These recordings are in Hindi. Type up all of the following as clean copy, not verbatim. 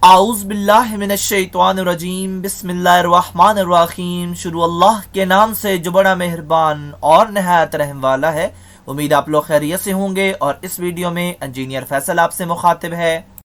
आउज़ुबिल्लाहिमिनश्शैतानिर्रजीम बिस्मिल्लाहिर्रहमानिर्रहीम। शुरू अल्लाह के नाम से जो बड़ा मेहरबान और नहायत रहम वाला है। उम्मीद आप लोग खैरियत से होंगे और इस वीडियो में इंजीनियर फैसल आपसे मुखातिब है।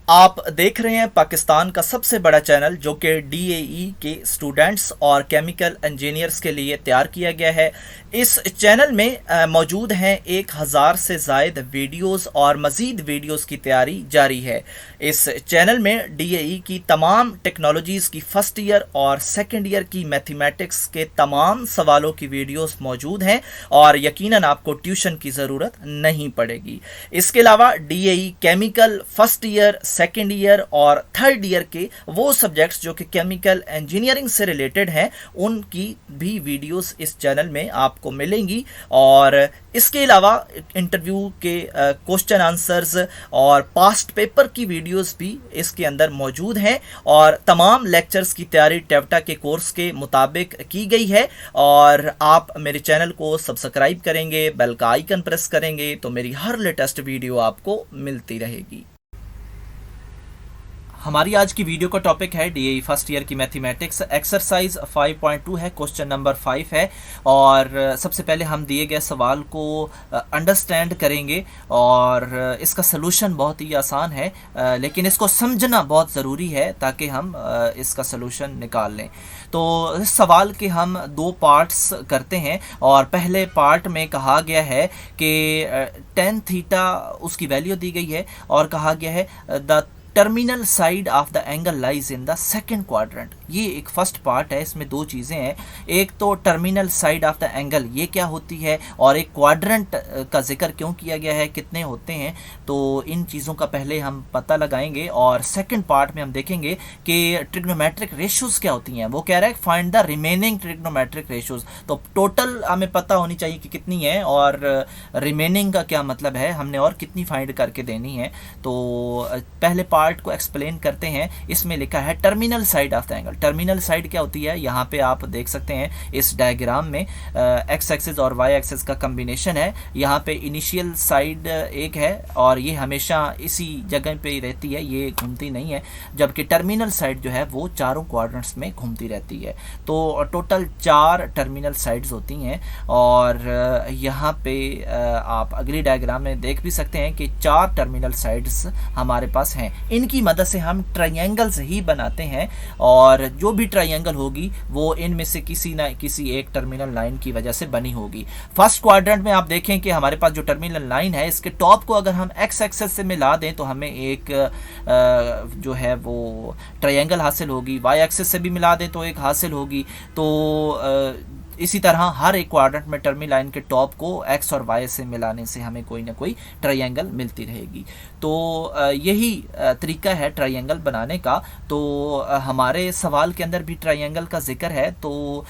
आप देख रहे हैं पाकिस्तान का सबसे बड़ा चैनल जो कि DAE के स्टूडेंट्स और केमिकल इंजीनियर्स के लिए तैयार किया गया है। इस चैनल में मौजूद हैं 1000 से ज़ायद वीडियोस और मज़ीद वीडियोस की तैयारी जारी है। इस चैनल में DAE की तमाम टेक्नोलॉजीज़ की फ़र्स्ट ईयर और सेकेंड ईयर की मैथमेटिक्स के तमाम सवालों की वीडियोस मौजूद हैं और यकीनन आपको ट्यूशन की ज़रूरत नहीं पड़ेगी। इसके अलावा DAE chemical first year, second year और थर्ड ईयर के वो सब्जेक्ट्स जो कि केमिकल इंजीनियरिंग से रिलेटेड हैं उनकी भी वीडियोस इस चैनल में आपको मिलेंगी। और इसके अलावा इंटरव्यू के क्वेश्चन आंसर्स और पास्ट पेपर की वीडियोस भी इसके अंदर मौजूद हैं और तमाम लेक्चर्स की तैयारी टेवटा के कोर्स के मुताबिक की गई है। और आप मेरे चैनल को सब्सक्राइब करेंगे, बेल का आइकन प्रेस करेंगे तो मेरी हर लेटेस्ट वीडियो आपको मिलती रहेगी। हमारी आज की वीडियो का टॉपिक है DAE फर्स्ट ईयर की मैथमेटिक्स। एक्सरसाइज 5.2 है, क्वेश्चन नंबर 5 है। और सबसे पहले हम दिए गए सवाल को अंडरस्टैंड करेंगे और इसका सलूशन बहुत ही आसान है, लेकिन इसको समझना बहुत ज़रूरी है ताकि हम इसका सलूशन निकाल लें। तो इस सवाल के हम दो पार्ट्स करते हैं और पहले पार्ट में कहा गया है कि tan थीटा उसकी वैल्यू दी गई है और कहा गया है the terminal side of the angle lies in the second quadrant. ये एक फर्स्ट पार्ट है, इसमें दो चीज़ें हैं। एक तो terminal side of the angle ये क्या होती है और एक क्वाड्रेंट का जिक्र क्यों किया गया है, कितने होते हैं, तो इन चीज़ों का पहले हम पता लगाएंगे। और सेकंड पार्ट में हम देखेंगे कि ट्रिग्नोमेट्रिक रेशियोज़ क्या होती हैं। वो कह रहा है find the remaining trigonometric ratios. तो टोटल हमें पता होनी चाहिए कि कितनी है और रिमेनिंग का क्या मतलब है, हमने और कितनी फाइंड करके देनी है। तो पहले पार्ट को एक्सप्लेन करते हैं। इसमें लिखा है terminal side of the angle. Terminal side क्या होती है, यहाँ पे आप देख सकते हैं इस डायग्राम में एक्स एक्सिस और वाई एक्सिस का कम्बिनेशन है। यहाँ पे इनिशियल साइड एक है और ये हमेशा इसी जगह पे रहती है, ये घूमती नहीं है, जबकि टर्मिनल साइड जो है वो चारों क्वाड्रेंट्स में घूमती रहती है। तो टोटल 4 टर्मिनल साइड्स होती हैं और यहाँ पे आप अगली डायग्राम में देख भी सकते हैं कि 4 टर्मिनल साइड्स हमारे पास हैं। इनकी मदद से हम ट्रायंगल्स ही बनाते हैं और जो भी ट्रायंगल होगी वो इनमें से किसी ना किसी एक टर्मिनल लाइन की वजह से बनी होगी। फर्स्ट क्वाड्रेंट में आप देखें कि हमारे पास जो टर्मिनल लाइन है इसके टॉप को अगर हम एक्स एक्सिस से मिला दें तो हमें एक जो है वो ट्रायंगल हासिल होगी। वाई एक्सिस से भी मिला दें तो एक हासिल होगी। तो इसी तरह हर एक क्वाड्रेंट में टर्मिनल लाइन के टॉप को एक्स और वाई से मिलाने से हमें कोई ना कोई ट्रायंगल मिलती रहेगी। तो यही तरीका है ट्रायंगल बनाने का। तो हमारे सवाल के अंदर भी ट्रायंगल का जिक्र है। तो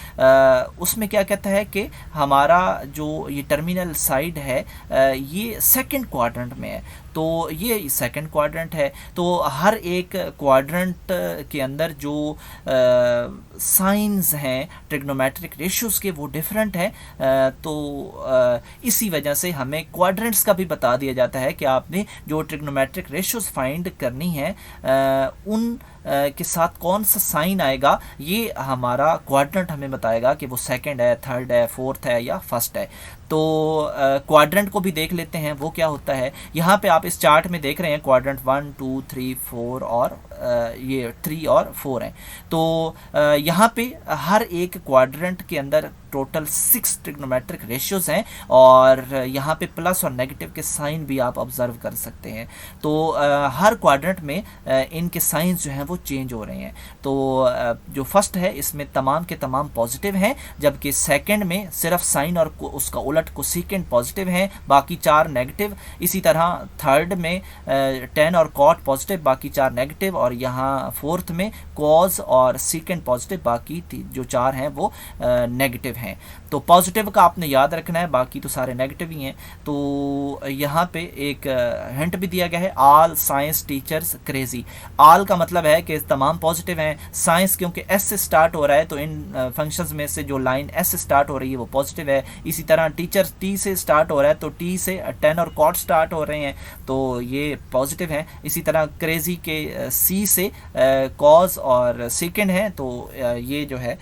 उसमें क्या कहता है कि हमारा जो ये टर्मिनल साइड है ये सेकंड क्वाड्रेंट में है। तो ये सेकंड क्वाड्रेंट है। तो हर एक क्वाड्रेंट के अंदर जो साइंस हैं ट्रिग्नोमेट्रिक रेशियोज़ के वो डिफरेंट हैं। तो इसी वजह से हमें क्वाड्रेंट्स का भी बता दिया जाता है कि आपने जो ट्रिग्नोमेट्रिक रेशियोज़ फाइंड करनी है उन के साथ कौन सा साइन आएगा, ये हमारा क्वाड्रेंट हमें बताएगा कि वो सेकंड है, थर्ड है, फोर्थ है या फर्स्ट है। तो क्वाड्रेंट को भी देख लेते हैं वो क्या होता है। यहाँ पे आप इस चार्ट में देख रहे हैं क्वाड्रेंट 1 2 3 4 और ये 3 और 4 हैं। तो यहाँ पे हर एक क्वाड्रेंट के अंदर टोटल 6 ट्रिग्नोमेट्रिक रेशियोज़ हैं और यहाँ पे प्लस और नेगेटिव के साइन भी आप ऑब्जर्व कर सकते हैं। तो हर क्वाड्रेंट में इनके साइंस जो हैं वो चेंज हो रहे हैं। तो जो फर्स्ट है इसमें तमाम के तमाम पॉजिटिव हैं, जबकि सेकंड में सिर्फ साइन और उसका उलट कोसेकेंट पॉजिटिव हैं, बाकी 4 नेगेटिव। इसी तरह थर्ड में tan और cot पॉजिटिव, बाकी 4 नेगेटिव। और यहाँ फोर्थ में cos और सेकेंट पॉजिटिव, बाकी जो 4 हैं वो नेगेटिव हैं। हैं। तो पॉजिटिव का आपने याद रखना है, बाकी तो सारे नेगेटिव ही हैं। तो यहाँ पे एक हिंट भी दिया गया है, all science teachers crazy. All का मतलब है कि तमाम पॉजिटिव हैं, साइंस क्योंकि एस से स्टार्ट हो रहा है तो इन फंक्शंस में से जो लाइन एस से स्टार्ट हो रही है वो पॉजिटिव है। इसी तरह टीचर टी से स्टार्ट हो रहा है तो टी से 10 और कॉट स्टार्ट हो रहे हैं तो ये पॉजिटिव है। इसी तरह क्रेजी के सी से कॉज और सेकेंड है तो ये जो है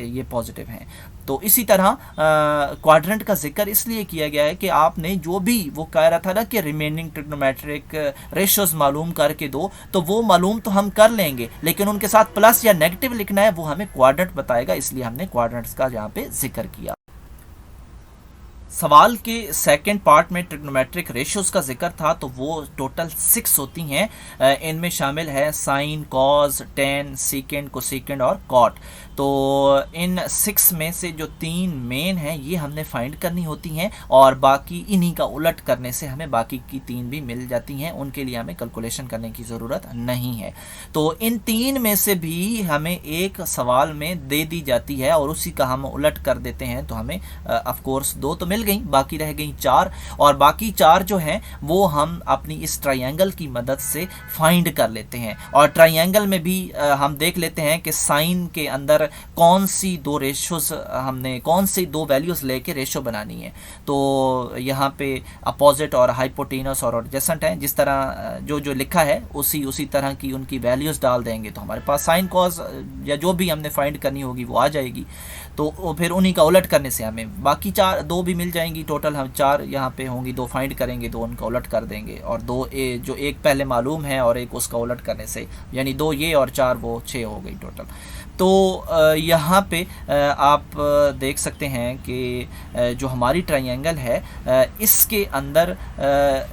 ये पॉजिटिव हैं। तो इसी तरह क्वाड्रेंट का जिक्र इसलिए किया गया है कि आपने जो भी वो कह रहा था ना कि रिमेनिंग ट्रिग्नोमेट्रिक रेशियोज मालूम करके दो, तो वो मालूम तो हम कर लेंगे लेकिन उनके साथ प्लस या नेगेटिव लिखना है वो हमें क्वाड्रेंट बताएगा, इसलिए हमने क्वाड्रेंट्स का यहाँ पे जिक्र किया। सवाल के सेकंड पार्ट में ट्रिग्नोमेट्रिक रेशियोज का जिक्र था तो वो टोटल 6 होती हैं। इनमें शामिल है sine, cos, tan, secant, cosecant और कॉट। तो इन 6 में से जो 3 मेन हैं ये हमने फाइंड करनी होती हैं और बाकी इन्हीं का उलट करने से हमें बाकी की 3 भी मिल जाती हैं, उनके लिए हमें कैलकुलेशन करने की ज़रूरत नहीं है। तो इन 3 में से भी हमें एक सवाल में दे दी जाती है और उसी का हम उलट कर देते हैं तो हमें ऑफ कोर्स 2 तो मिल गई, बाकी रह गई 4 और बाकी 4 जो हैं वो हम अपनी इस ट्रायंगल की मदद से फाइंड कर लेते हैं। और ट्रायंगल में भी हम देख लेते हैं कि साइन के अंदर कौन सी 2 रेशियोज हमने कौन सी 2 वैल्यूज लेके रेशियो बनानी है। तो यहाँ पे अपोजिट और हाइपोटेनस और एडजेसेंट हैं, जिस तरह जो जो लिखा है उसी तरह की उनकी वैल्यूज डाल देंगे तो हमारे पास साइन कॉस या जो भी हमने फाइंड करनी होगी वो आ जाएगी। तो फिर उन्हीं का उलट करने से हमें बाकी 2 भी मिल जाएंगी। टोटल हम 4 यहाँ पे होंगी, 2 फाइंड करेंगे, 2 उनका उलट कर देंगे और 2 जो एक पहले मालूम है और एक उसका उलट करने से, यानी 2 ये और 4 वो, 6 हो गई टोटल। तो यहाँ पे आप देख सकते हैं कि जो हमारी ट्रायंगल है इसके अंदर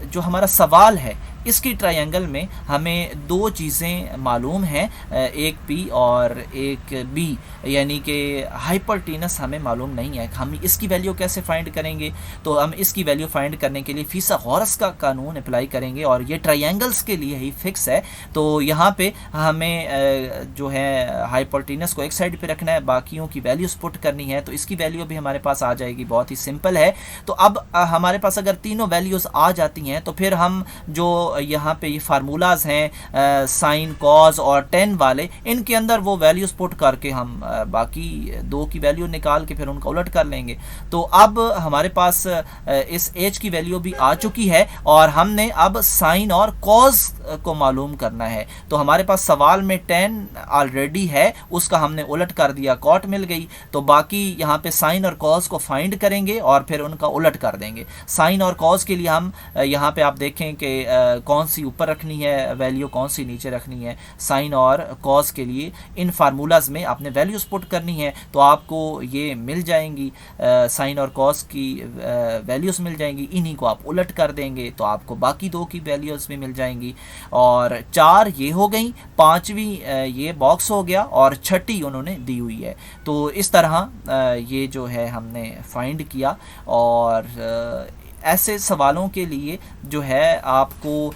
जो हमारा सवाल है इसकी ट्रायंगल में हमें 2 चीज़ें मालूम हैं, एक पी और एक बी, यानी कि हाइपोटेनस हमें मालूम नहीं है। हम इसकी वैल्यू कैसे फाइंड करेंगे? तो हम इसकी वैल्यू फाइंड करने के लिए फिसागोरस का कानून अप्लाई करेंगे और ये ट्रायंगल्स के लिए ही फिक्स है। तो यहाँ पे हमें जो है हाइपोटेनस को एक साइड पे रखना है, बाकियों की वैल्यूज पुट करनी है, तो इसकी वैल्यू भी हमारे पास आ जाएगी। बहुत ही सिंपल है। तो अब हमारे पास अगर तीनों वैल्यूज आ जाती हैं तो फिर हम जो यहाँ पे ये फार्मूलाज हैं साइन, कॉज और टेन वाले, इनके अंदर वो वैल्यूज पुट करके हम बाकी 2 की वैल्यू निकाल के फिर उनका उलट कर लेंगे। तो अब हमारे पास इस एज की वैल्यू भी आ चुकी है और हमने अब साइन और कॉज को मालूम करना है। तो हमारे पास सवाल में 10 ऑलरेडी है, उसका हमने उलट कर दिया, कॉट मिल गई। तो बाकी यहाँ पे साइन और कॉज को फाइंड करेंगे और फिर उनका उलट कर देंगे। साइन और कॉज के लिए हम यहाँ पे आप देखें कि कौन सी ऊपर रखनी है वैल्यू, कौन सी नीचे रखनी है। साइन और कॉज के लिए इन फार्मूलाज में आपने वैल्यूज पुट करनी है तो आपको ये मिल जाएंगी, साइन और कॉज की वैल्यूज मिल जाएंगी। इन्हीं को आप उलट कर देंगे तो आपको बाकी 2 की वैल्यूज भी मिल जाएंगी। और 4 ये हो गई, 5वीं ये बॉक्स हो गया और 6ठी उन्होंने दी हुई है। तो इस तरह ये जो है हमने फाइंड किया। और ऐसे सवालों के लिए जो है आपको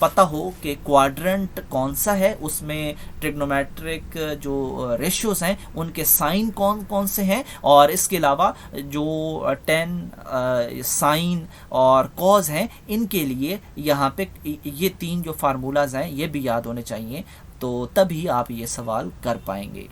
पता हो कि क्वाड्रेंट कौन सा है, उसमें ट्रिग्नोमेट्रिक जो रेशियोज हैं उनके साइन कौन कौन से हैं, और इसके अलावा जो 10 साइन और कॉज हैं इनके लिए यहाँ पे ये 3 जो फार्मूलाज हैं ये भी याद होने चाहिए। तो तभी आप ये सवाल कर पाएंगे।